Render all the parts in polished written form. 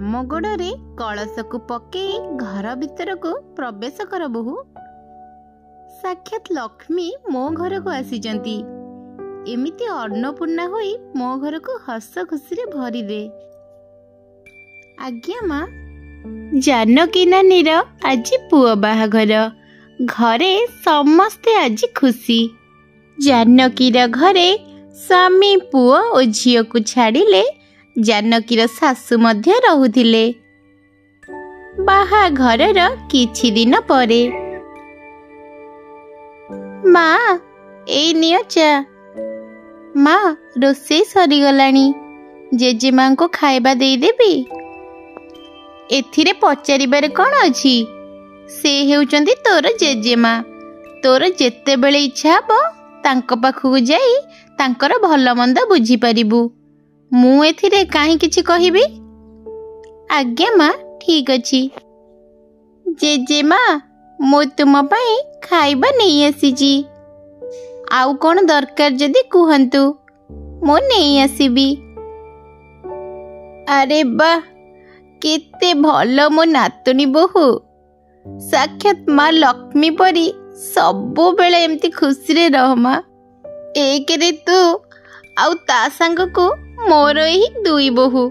ବାମ ଗୋଡ଼ରେ କଳସକୁ ପକେଇ ଘର ଭିତରକୁ ପ୍ରବେଶ କର ବୋହୂ। ସାକ୍ଷାତ ଲକ୍ଷ୍ମୀ ମୋ ଘରକୁ ଆସିଛନ୍ତି। ଏମିତି ଅନ୍ନପୂର୍ଣ୍ଣା ହୋଇ ମୋ ଘରକୁ ହସ ଖୁସିରେ ଭରିଦେ। ଆଜ୍ଞା ମା। ଜାନକୀ ନାନୀର ଆଜି ପୁଅ ବାହାଘର। ଘରେ ସମସ୍ତେ ଆଜି ଖୁସି। ଜାନକୀର ଘରେ ସ୍ୱାମୀ ପୁଅ ଓ ଝିଅକୁ ଛାଡ଼ିଲେ ଜାନକୀର ଶାଶୁ ମଧ୍ୟ ରହୁଥିଲେ। ବାହାଘରର କିଛି ଦିନ ପରେ ମା ଏଇ ନିଅ ଚା। ମା ରୋଷେଇ ସରିଗଲାଣି, ଜେଜେମାଙ୍କୁ ଖାଇବା ଦେଇଦେବି। ଏଥିରେ ପଚାରିବାରେ କ'ଣ ଅଛି? ସେ ହେଉଛନ୍ତି ତୋର ଜେଜେମା। ତୋର ଯେତେବେଳେ ଇଚ୍ଛା ହେବ ତାଙ୍କ ପାଖକୁ ଯାଇ ତାଙ୍କର ଭଲ ମନ୍ଦ ବୁଝିପାରିବୁ। ମୁଁ ଏଥିରେ କାହିଁ କିଛି କହିବି? ଆଜ୍ଞା ମା, ଠିକ୍ ଅଛି। ଜେଜେମା, ମୁଁ ତୁମ ପାଇଁ ଖାଇବା ନେଇ ଆସିଛି। ଆଉ କ'ଣ ଦରକାର ଯଦି କୁହନ୍ତୁ, ମୁଁ ନେଇ ଆସିବି। ଆରେ ବା, କେତେ ଭଲ ମୋ ନାତୁଣୀ ବୋହୂ। ସାକ୍ଷାତ ମା ଲକ୍ଷ୍ମୀ ପରି ସବୁବେଳେ ଏମିତି ଖୁସିରେ ରହ ମା। ଏକରେ ତୁ ଆଉ ତା ସାଙ୍ଗକୁ ମୋର ଏହି ଦୁଇ ବୋହୂ।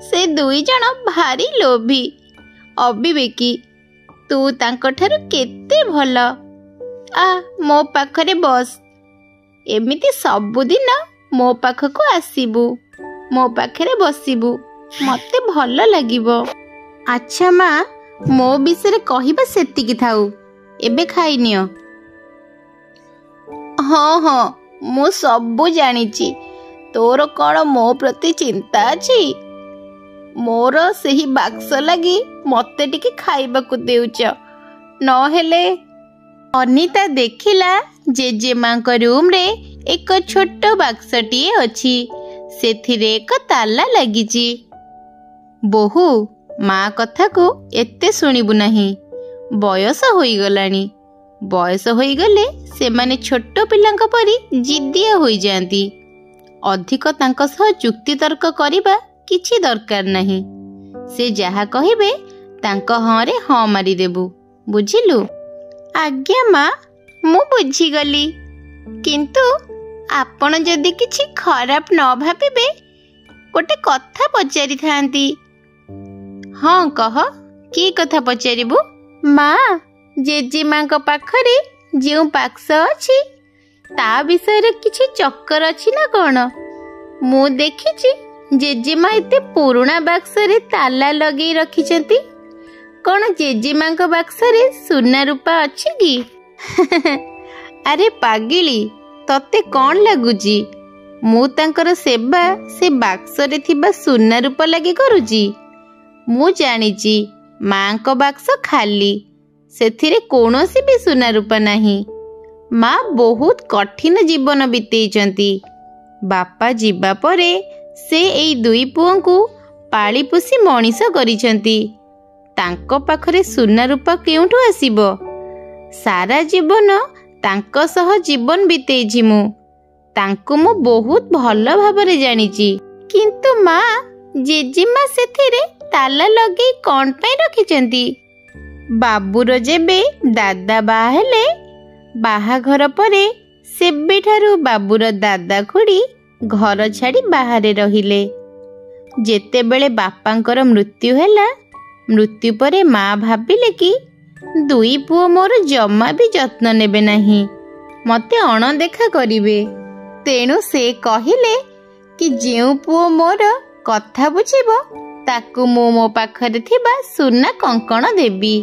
ସେ ଦୁଇ ଜଣ ଭାରି ଲୋଭୀ, ଅବିବେକୀ। ତୁ ତାଙ୍କଠାରୁ କେତେ ଭଲ। ମୋ ପାଖରେ ବସ। ଏମିତି ସବୁଦିନ ମୋ ପାଖକୁ ଆସିବୁ, ମୋ ପାଖରେ ବସିବୁ, ମତେ ଭଲ ଲାଗିବ। ଆଚ୍ଛା ମା, ମୋ ବିଷୟରେ କହିବା ସେତିକି ଥାଉ। ଏବେ ଖାଇନିଅ। ହଁ, ମୁଁ ସବୁ ଜାଣିଛି। ତୋର କ'ଣ ମୋ ପ୍ରତି ଚିନ୍ତା ଅଛି? ମୋର ସେହି ବାକ୍ସ ଲାଗି ମତେ ଟିକେ ଖାଇବାକୁ ଦେଉଛ, ନହେଲେ। ଅନିତା ଦେଖିଲା ଜେଜେମାଙ୍କ ରୁମରେ ଏକ ଛୋଟ ବାକ୍ସଟିଏ ଅଛି। ସେଥିରେ ଏକ ତାଲା ଲାଗିଛି। ବୋହୂ, ମା କଥାକୁ ଏତେ ଶୁଣିବୁ ନାହିଁ। ବୟସ ହୋଇଗଲାଣି। ବୟସ ହୋଇଗଲେ ସେମାନେ ଛୋଟ ପିଲାଙ୍କ ପରି ଜିଦିଆ ହୋଇଯାଆନ୍ତି। ଅଧିକ ତାଙ୍କ ସହ ଯୁକ୍ତିତର୍କ କରିବା କିଛି ଦରକାର ନାହିଁ। ସେ ଯାହା କହିବେ ତାଙ୍କ ହଁରେ ହଁ ମାରିଦେବୁ, ବୁଝିଲୁ? ଆଜ୍ଞା ମା, ମୁଁ ବୁଝିଗଲି। କିନ୍ତୁ ଆପଣ ଯଦି କିଛି ଖରାପ ନ ଭାବିବେ, ଗୋଟେ କଥା ପଚାରିଥାନ୍ତି। ହଁ କହ, କି କଥା ପଚାରିବୁ? ମା, ଜେଜେମାଙ୍କ ପାଖରେ ଯେଉଁ ବାକ୍ସ ଅଛି ତା ବିଷୟରେ କିଛି ଚକ୍କର ଅଛି ନା କ'ଣ? ମୁଁ ଦେଖିଛି ଜେଜେମା ଏତେ ପୁରୁଣା ବାକ୍ସରେ ତାଲା ଲଗେଇ ରଖିଛନ୍ତି। କ'ଣ ଜେଜେମାଙ୍କ ବାକ୍ସରେ ସୁନା ରୂପା ଅଛି କି? ଆରେ ପାଗିଳି, ତତେ କ'ଣ ଲାଗୁଛି ମୁଁ ତାଙ୍କର ସେବା ସେ ବାକ୍ସରେ ଥିବା ସୁନା ରୂପା ଲାଗି କରୁଛି? ମୁଁ ଜାଣିଛି ମାଙ୍କ ବାକ୍ସ ଖାଲି, ସେଥିରେ କୌଣସି ବି ସୁନା ରୂପା ନାହିଁ। ମା ବହୁତ କଠିନ ଜୀବନ ବିତେଇଛନ୍ତି। ବାପା ଯିବା ପରେ ସେ ଏଇ ଦୁଇ ପୁଅଙ୍କୁ ପାଳି ପୋଷି ମଣିଷ କରିଛନ୍ତି। ତାଙ୍କ ପାଖରେ ସୁନା ରୂପା କେଉଁଠୁ ଆସିବ? ସାରା ଜୀବନ ତାଙ୍କ ସହ ଜୀବନ ବିତେଇଛି ମୁଁ। ତାଙ୍କୁ ମୁଁ ବହୁତ ଭଲ ଭାବରେ ଜାଣିଛି। କିନ୍ତୁ ମା, ଜେଜେମା ସେଥିରେ ତାଲା ଲଗେଇ କ'ଣ ପାଇଁ ରଖିଛନ୍ତି? ବାବୁର ଯେବେ ଦାଦା ବାହା ହେଲେ, ବାହାଘର ପରେ ସେବେଠାରୁ ବାବୁର ଦାଦା ଖୁଡ଼ୀ ଘର ଛାଡ଼ି ବାହାରେ ରହିଲେ। ଯେତେବେଳେ ବାପାଙ୍କର ମୃତ୍ୟୁ ହେଲା, ମୃତ୍ୟୁ ପରେ ମା ଭାବିଲେ କି ଦୁଇ ପୁଅ ମୋର ଜମା ବି ଯତ୍ନ ନେବେ ନାହିଁ, ମତେ ଅଣଦେଖା କରିବେ। ତେଣୁ ସେ କହିଲେ କି ଯେଉଁ ପୁଅ ମୋର କଥା ବୁଝିବ ତାକୁ ମୁଁ ମୋ ପାଖରେ ଥିବା ସୁନା କଙ୍କଣ ଦେବି।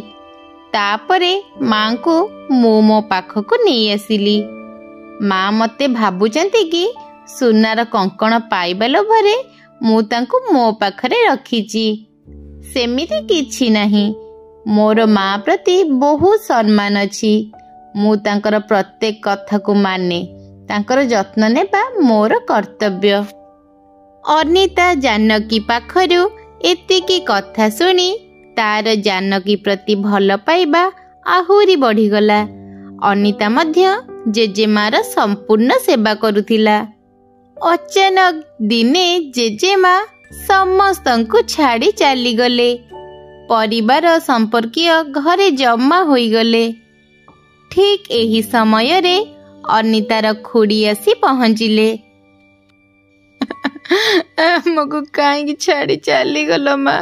ତାପରେ ମାଙ୍କୁ ମୁଁ ମୋ ପାଖକୁ ନେଇ ଆସିଲି। ମା ମତେ ଭାବୁଛନ୍ତି କି ସୁନାର କଙ୍କଣ ପାଇବା ଲୋଭରେ ମୁଁ ତାଙ୍କୁ ମୋ ପାଖରେ ରଖିଛି। ସେମିତି କିଛି ନାହିଁ। ମୋର ମା ପ୍ରତି ବହୁତ ସମ୍ମାନ ଅଛି। ମୁଁ ତାଙ୍କର ପ୍ରତ୍ୟେକ କଥାକୁ ମାନେ। ତାଙ୍କର ଯତ୍ନ ନେବା ମୋର କର୍ତ୍ତବ୍ୟ। ଅନିତା ଜାନକୀ ପାଖରୁ ଏତିକି କଥା ଶୁଣି ତାର ଜାନକୀ ପ୍ରତି ଭଲ ପାଇବା ଆହୁରି ବଢ଼ିଗଲା। ଅନିତା ମଧ୍ୟ ଜେଜେମାର ସମ୍ପୂର୍ଣ୍ଣ ସେବା କରୁଥିଲା। ଅଚାନକ ଦିନେ ଜେଜେମା ସମସ୍ତଙ୍କୁ ଛାଡ଼ି ଚାଲିଗଲେ। ପରିବାର ସମ୍ପର୍କୀୟ ଘରେ ଜମା ହୋଇଗଲେ। ଠିକ୍ ଏହି ସମୟରେ ଅନିତାର ଖୁଡ଼ି ଆସି ପହଞ୍ଚିଲେ। ଆମକୁ କାହିଁକି ଛାଡ଼ି ଚାଲିଗଲ ମା?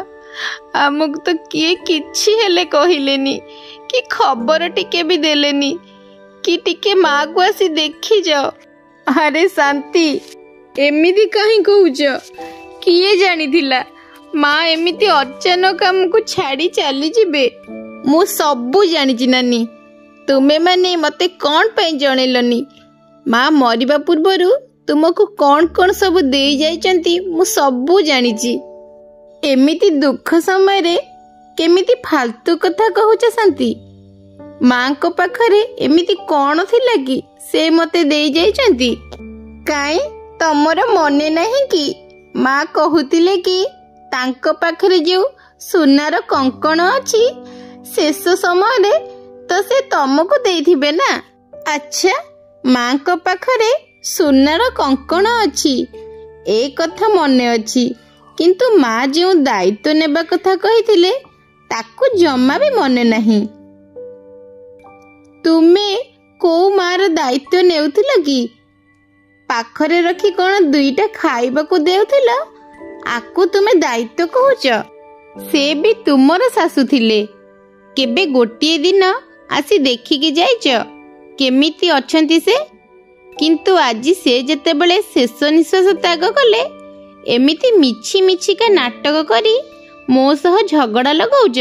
ଆମକୁ ତ କିଏ କିଛି ହେଲେ କହିଲେନି, କି ଖବର ଟିକେ ବି ଦେଲେନି, କି ଟିକେ ମାକୁ ଆସି ଦେଖିଯାଅ। ଆରେ ଶାନ୍ତି, ଏମିତି କାହିଁ କହୁଛ? କିଏ ଜାଣିଥିଲା ମା ଏମିତି ଅଚାନକ ଆମକୁ ଛାଡ଼ି ଚାଲିଯିବେ? ମୁଁ ସବୁ ଜାଣିଛି ନାନୀ। ତୁମେମାନେ ମୋତେ କ'ଣ ପାଇଁ ଜଣେଇଲନି? ମା ମରିବା ପୂର୍ବରୁ ତୁମକୁ କ'ଣ କ'ଣ ସବୁ ଦେଇ ଯାଇଛନ୍ତି ମୁଁ ସବୁ ଜାଣିଛି। ଏମିତି ଦୁଃଖ ସମୟରେ କେମିତି ଫାଲତୁ କଥା କହୁଛ ଶାନ୍ତି? ମାଙ୍କ ପାଖରେ ଏମିତି କ'ଣ ଥିଲା କି ସେ ମୋତେ ଦେଇ ଯାଇଛନ୍ତି? କାଇଁ ତମର ମନେ ନାହିଁ କି ମା କହୁଥିଲେ କି ତାଙ୍କ ପାଖରେ ଯେଉଁ ସୁନାର କଙ୍କଣ ଅଛି ଶେଷ ସମୟରେ ତ ସେ ତମକୁ ଦେଇଥିବେ ନା? ଆଚ୍ଛା, ମାଙ୍କ ପାଖରେ ସୁନାର କଙ୍କଣ ଅଛି ଏ କଥା ମନେ ଅଛି, କିନ୍ତୁ ମା ଯେଉଁ ଦାୟିତ୍ୱ ନେବା କଥା କହିଥିଲେ ତାକୁ ଜମା ବି ମନେ ନାହିଁ। ତୁମେ କୋଉ ମାର ଦାୟିତ୍ୱ ନେଉଥିଲ କି? ପାଖରେ ରଖି କ'ଣ ଦୁଇଟା ଖାଇବାକୁ ଦେଉଥିଲ? ଆକୁ ତୁମେ ଦାୟିତ୍ୱ କହୁଛ? ସେ ବି ତୁମର ଶାଶୁ ଥିଲେ। କେବେ ଗୋଟିଏ ଦିନ ଆସି ଦେଖିକି ଯାଇଛ କେମିତି ଅଛନ୍ତି ସେ? କିନ୍ତୁ ଆଜି ସେ ଯେତେବେଳେ ଶେଷ ନିଶ୍ୱାସ ତ୍ୟାଗ କଲେ ଏମିତି ମିଛି ମିଛିକା ନାଟକ କରି ମୋ ସହ ଝଗଡ଼ା ଲଗାଉଛ?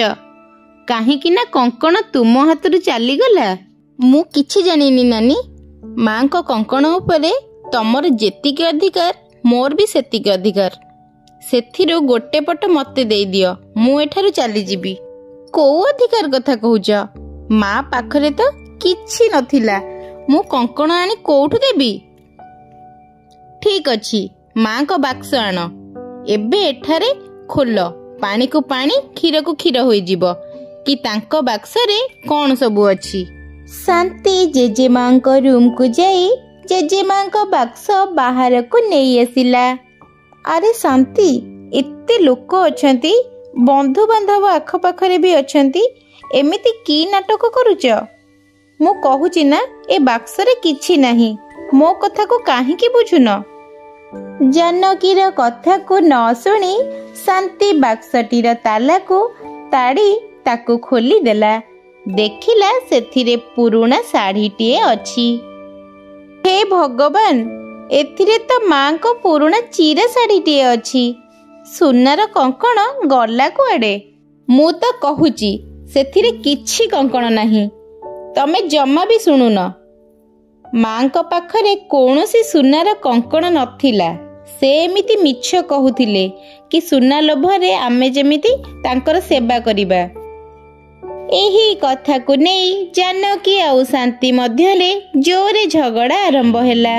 କାହିଁକି ନା କଙ୍କଣ ତୁମ ହାତରୁ ଚାଲିଗଲା। ମୁଁ କିଛି ଜାଣିନି ନାନୀ। ମାଙ୍କ କଙ୍କଣ ଉପରେ ତମର ଯେତିକି ଅଧିକାର ମୋର ବି ସେତିକି ଅଧିକାର। ସେଥିରୁ ଗୋଟେ ପଟ ମୋତେ ଦେଇଦିଅ, ମୁଁ ଏଠାରୁ ଚାଲିଯିବି। କୋଉ ଅଧିକାର କଥା କହୁଛ? ମା ପାଖରେ ତ କିଛି ନଥିଲା, ମୁଁ କଙ୍କଣ ଆଣି କୋଉଠୁ ଦେବି? ଠିକ୍ ଅଛି, ମାଙ୍କ ବାକ୍ସ ଆଣ। ଏବେ ଏଠାରେ ଖୋଲ। ପାଣିକୁ ପାଣି, କ୍ଷୀରକୁ କ୍ଷୀର ହୋଇଯିବ। କି ତାଙ୍କ ବାକ୍ସରେ କ'ଣ ସବୁ ଅଛି? ଶାନ୍ତି ଜେଜେମାଙ୍କ ରୁମକୁ ଯାଇ ଜେଜେମାଙ୍କ ବାକ୍ସ ବାହାରକୁ ନେଇ ଆସିଲା। ଆରେ ଶାନ୍ତି, ଏତେ ଲୋକ ଅଛନ୍ତି, ବନ୍ଧୁବାନ୍ଧବ ଆଖପାଖରେ ବି ଅଛନ୍ତି, ଏମିତି କି ନାଟକ କରୁଛ? ମୁଁ କହୁଛି ନା ଏ ବାକ୍ସରେ କିଛି ନାହିଁ। ମୋ କଥାକୁ କାହିଁକି ବୁଝୁନ? ଜାନକୀର କଥାକୁ ନ ଶୁଣି ଶାନ୍ତି ବାକ୍ସଟିର ତାଲାକୁ ତାଡ଼ି ତାକୁ ଖୋଲିଦେଲା। ଦେଖିଲା ସେଥିରେ ପୁରୁଣା ଶାଢ଼ୀଟିଏ ଅଛି। ହେ ଭଗବାନ, ଏଥିରେ ତ ମାଙ୍କ ପୁରୁଣା ଚିରା ଶାଢ଼ୀଟିଏ ଅଛି। ସୁନାର କଙ୍କଣ ଗଲା କୁଆଡ଼େ? ମୁଁ ତ କହୁଛି ସେଥିରେ କିଛି କଙ୍କଣ ନାହିଁ। ତମେ ଜମା ବି ଶୁଣୁନ। ମାଙ୍କ ପାଖରେ କୌଣସି ସୁନାର କଙ୍କଣ ନଥିଲା। ସେ ଏମିତି ମିଛ କହୁଥିଲେ କି ସୁନା ଲୋଭରେ ଆମେ ଯେମିତି ତାଙ୍କର ସେବା କରିବା। ଏହି କଥାକୁ ନେଇ ଜାନକୀ ଆଉ ଶାନ୍ତି ମଧ୍ୟରେ ଜୋରେ ଝଗଡ଼ା ଆରମ୍ଭ ହେଲା।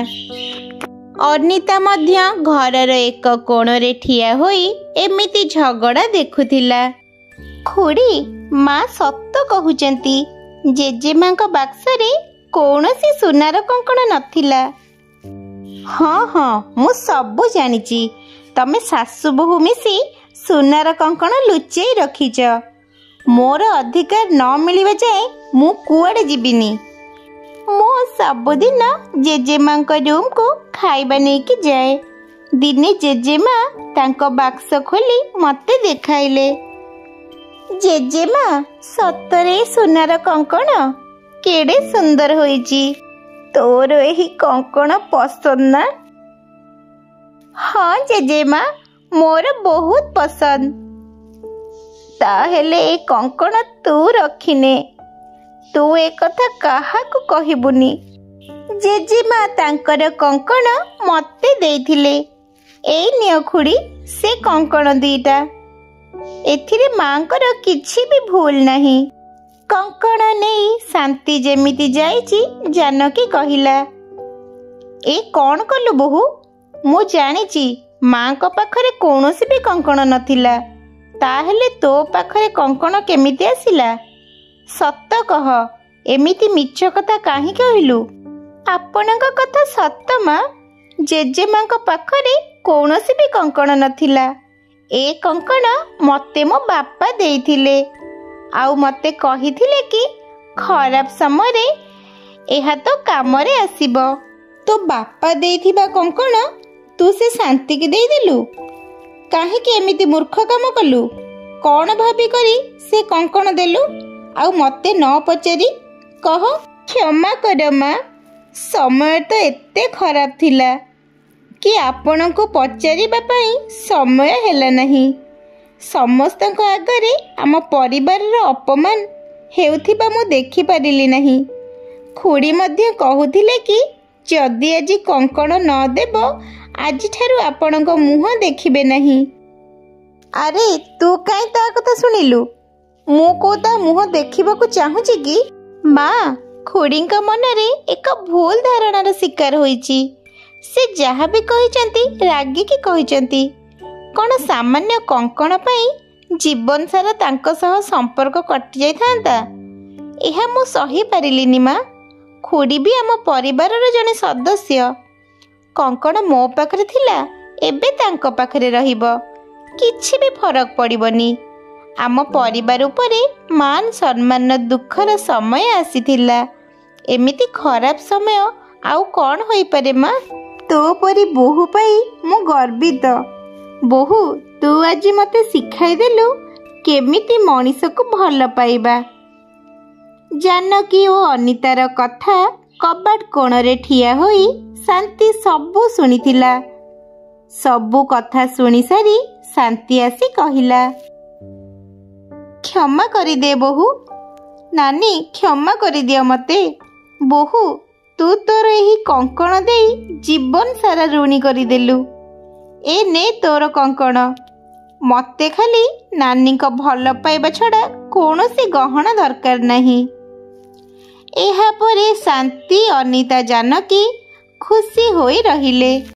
ଅନିତା ମଧ୍ୟ ଘରର ଏକ କୋଣରେ ଠିଆ ହୋଇ ଏମିତି ଝଗଡ଼ା ଦେଖୁଥିଲା। ଖୁଡ଼ି, ମା ସତ କହୁଛନ୍ତି। ଜେଜେମାଙ୍କ ବାକ୍ସରେ କୌଣସି ସୁନାର କଙ୍କଣ ନଥିଲା। ହଁ ହଁ, ମୁଁ ସବୁ ଜାଣିଛି। ତମେ ଶାଶୁ ବୋହୂ ମିଶି ସୁନାର କଙ୍କଣ ଲୁଚେଇ ରଖିଛ। ମୋର ଅଧିକାର ନ ମିଳିବା ଯାଏ ମୁଁ କୁଆଡ଼େ ଯିବିନି। ମୁଁ ସବୁଦିନ ଜେଜେମାଙ୍କ ରୁମକୁ ଖାଇବା ନେଇକି ଯାଏ। ଦିନେ ଜେଜେମା ତାଙ୍କ ବାକ୍ସ ଖୋଲି ମୋତେ ଦେଖାଇଲେ। ଜେଜେମା, ସତରେ ସୁନାର କଙ୍କଣ କେଡ଼େ ସୁନ୍ଦର ହୋଇଛି। ତୋର ଏହି କଙ୍କଣ ପସନ୍ଦ ନା? ହଁ ଜେଜେମା, ମୋର ବହୁତ ପସନ୍ଦ। ତାହେଲେ ଏ କଙ୍କଣ ତୁ ରଖିନେ। ତୁ ଏ କଥା କାହାକୁ କହିବୁନି। ଜେଜେମା ତାଙ୍କର କଙ୍କଣ ମୋତେ ଦେଇଥିଲେ। ଏଇ ନିଅ ଖୁଡ଼ି, ସେ କଙ୍କଣ ଦିଟା। ଏଥିରେ ମାଙ୍କର କିଛି ବି ଭୁଲ ନାହିଁ। କଙ୍କଣ ନେଇ ଶାନ୍ତି ଯେମିତି ଯାଇଛି, ଜାନକୀ କହିଲା, ଏ କ'ଣ କଲୁ ବୋହୂ? ମୁଁ ଜାଣିଛି ମାଙ୍କ ପାଖରେ କୌଣସି ବି କଙ୍କଣ ନଥିଲା। ତାହେଲେ ତୋ ପାଖରେ କଙ୍କଣ କେମିତି ଆସିଲା? ସତ କହ, ଏମିତି ମିଛ କଥା କାହିଁ କହିଲୁ? ଆପଣଙ୍କ କଥା ସତ ମା। ଜେଜେମାଙ୍କ ପାଖରେ କୌଣସି ବି କଙ୍କଣ ନଥିଲା। ए कंकण मते मो बापा देइथिले आउ मते कहिथिले कि खराब समय रे एहा तो कामरे आसीबो। तो बापा देइथिबा कंकण तू से शांति की देइदेलु काहेकि एमिति मूर्ख काम कलु? कौन भाभी करी से कंकण देलु आउ मते न पचारि? कह क्षमा कर माँ, समय तो एते खराब थिला कि आपण को पचारिबा पई समय हेला नहीं। समस्तक आगरे आम परिवार अपमान हेउथिबा मु देखि पारिली नहीं। खुड़ी मध्य कहूथिले कि जदि आज कंकण न देब आज ठारू आपण को मुह देखिबे नहीं। अरे तू काई ता कथा सुनिलु? मु को ता मुह देखिबाकू चाहूची कि? माँ खुड़ी मनरे एक भूल धारणार शिकार होईची। से जहाँ भी कहिचंती रागिकी कहिचंती। कौन सामान्य कंकण पाई जीवन सारा तांको सह संपर्क कटि जाई थांता? एहा मु सही पारिलिनी माँ। खुड़ी भी आम परिवारर जने सदस्य। कंकण मो पाखरे थिला एबे तांको पाखरे रहिबो। किछि भी फरक पड़िबनी। आम परिवार उपरे मान सम्मान दुखर समय आसीथिला। एमिति खराब समय आउ कौन होई पारे माँ? तो परी बोहू पाई मु गर्वित। बोहू तू आज मते सिखाई देलु केमिति मनीष को भल पाइबा। जानकी ओ अनितार कथा कबाट कोण रे ठिया होई शांति सबू सुनिथिला। सबू कथा सुनी सारी शांति आसी कहिला, क्षमा करी दे बोहू। नानी क्षमा करी दियो मते। बोहू तू तोर एही कंकण देई जीवन सारा ऋणी करिदेलु। ए ने तोर कंकण। मते खाली नानी को भल पाइबा छड़ा कौनसी गहना दरकार नहीं। एहा परे शांति अनिता जानकी खुशी होई रहिले।